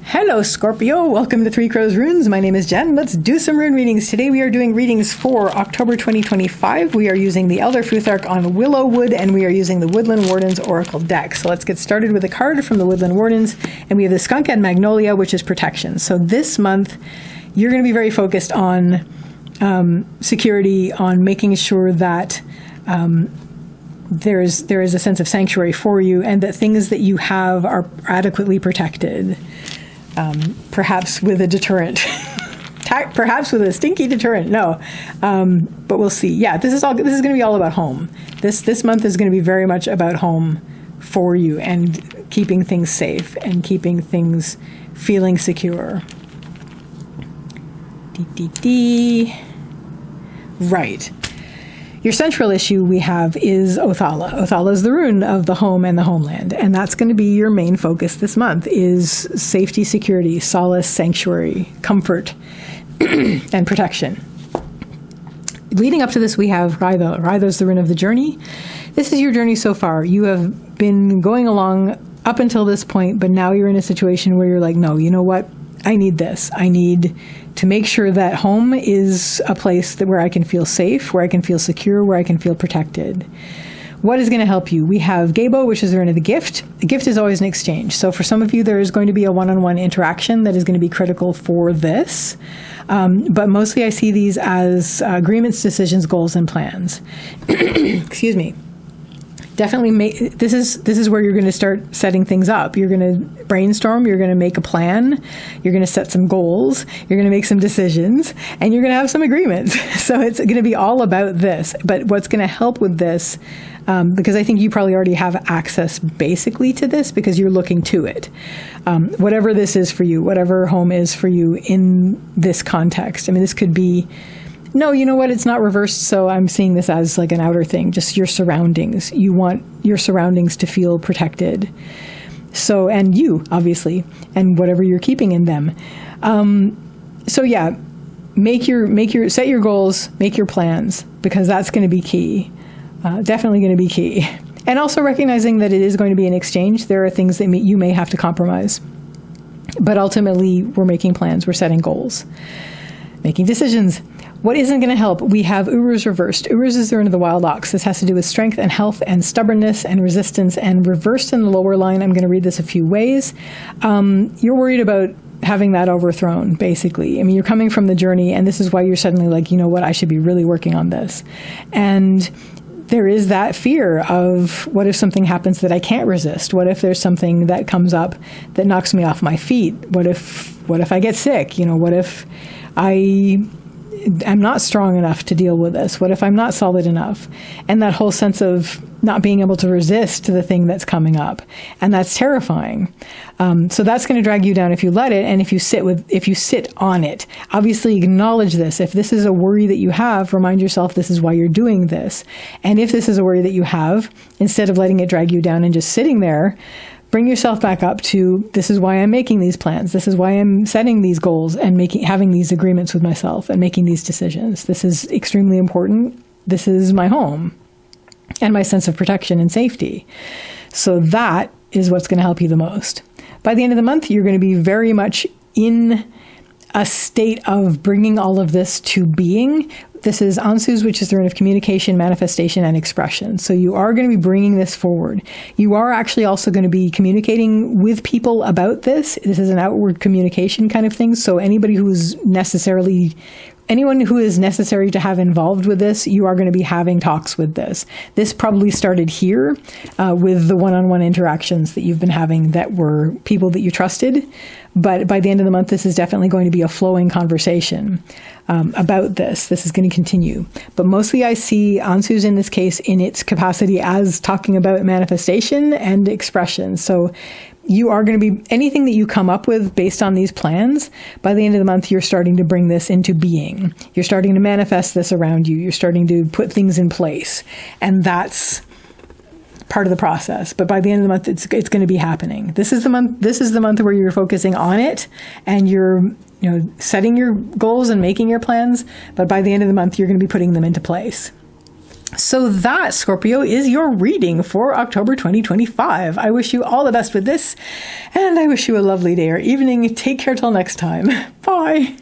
Hello, Scorpio. Welcome to Three Crows Runes. My name is Jen. Let's do some rune readings. Today we are doing readings for October 2025. We are using the Elder Futhark on Willow wood, and we are using the Woodland Wardens Oracle deck. So let's get started with a card from the Woodland Wardens, and we have the Skunk and Magnolia, which is protection. So this month, you're going to be very focused on security, on making sure that there is a sense of sanctuary for you, and that things that you have are adequately protected. Perhaps with a deterrent, perhaps with a stinky deterrent. No, but we'll see. Yeah, this is going to be all about home. This month is going to be very much about home for you and keeping things safe and keeping things feeling secure. Right. Your central issue we have is Othala. Othala is the rune of the home and the homeland, and that's going to be your main focus this month, is safety, security, solace, sanctuary, comfort, and protection. Leading up to this, we have Raidho. Raidho is the rune of the journey. This is your journey so far. You have been going along up until this point, but now you're in a situation where you're like, no, you know what? I need this. I need to make sure that home is a place where I can feel safe, where I can feel secure, where I can feel protected. What is going to help you? We have Gabo, which is the rune of the gift. The gift is always an exchange. So for some of you, there is going to be a one-on-one interaction that is going to be critical for this. But mostly I see these as agreements, decisions, goals, and plans. Excuse me. Definitely this is where you're going to start setting things up. You're going to brainstorm, you're going to make a plan, you're going to set some goals, you're going to make some decisions, and you're going to have some agreements. So it's going to be all about this. But what's going to help with this, because I think you probably already have access basically to this because you're looking to it. Whatever this is for you, whatever home is for you in this context. I mean, this could be, no, you know what? It's not reversed, so I'm seeing this as like an outer thing, just your surroundings. You want your surroundings to feel protected. So, and you, obviously, and whatever you're keeping in them. So yeah, set your goals, make your plans, because that's going to be key. Definitely going to be key. And also recognizing that it is going to be an exchange. There are things that you may have to compromise. But ultimately, we're making plans, we're setting goals, making decisions. What isn't going to help? We have Uruz reversed. Uruz is the rune of the wild ox. This has to do with strength and health and stubbornness and resistance. And reversed in the lower line, I'm going to read this a few ways. You're worried about having that overthrown, basically. I mean, you're coming from the journey, and this is why you're suddenly like, you know what, I should be really working on this. And there is that fear of, what if something happens that I can't resist? What if there's something that comes up that knocks me off my feet? What if I get sick? You know, what if I'm not strong enough to deal with this? What if I'm not solid enough? And that whole sense of not being able to resist the thing that's coming up. And that's terrifying. So that's going to drag you down if you let it, and if you sit on it. Obviously acknowledge this. If this is a worry that you have, remind yourself this is why you're doing this. And if this is a worry that you have, instead of letting it drag you down and just sitting there, bring yourself back up to, this is why I'm making these plans. This is why I'm setting these goals and having these agreements with myself and making these decisions. This is extremely important. This is my home and my sense of protection and safety. So that is what's going to help you the most. By the end of the month, you're going to be very much in a state of bringing all of this to being. This is Ansuz, which is the rune of communication, manifestation, and expression. So you are going to be bringing this forward. You are actually also going to be communicating with people about this. This is an outward communication kind of thing. So anyone who is necessary to have involved with this, you are going to be having talks with this. This probably started here with the one-on-one interactions that you've been having that were people that you trusted. But by the end of the month, this is definitely going to be a flowing conversation about this. This is going to continue. But mostly I see Ansuz in this case in its capacity as talking about manifestation and expression. So you are going to be, anything that you come up with based on these plans, by the end of the month, you're starting to bring this into being. You're starting to manifest this around you. You're starting to put things in place. And that's part of the process. But by the end of the month, it's going to be happening. This is the month where you're focusing on it and you're, setting your goals and making your plans. But by the end of the month, you're going to be putting them into place. So that, Scorpio, is your reading for October 2025. I wish you all the best with this, and I wish you a lovely day or evening. Take care till next time. Bye.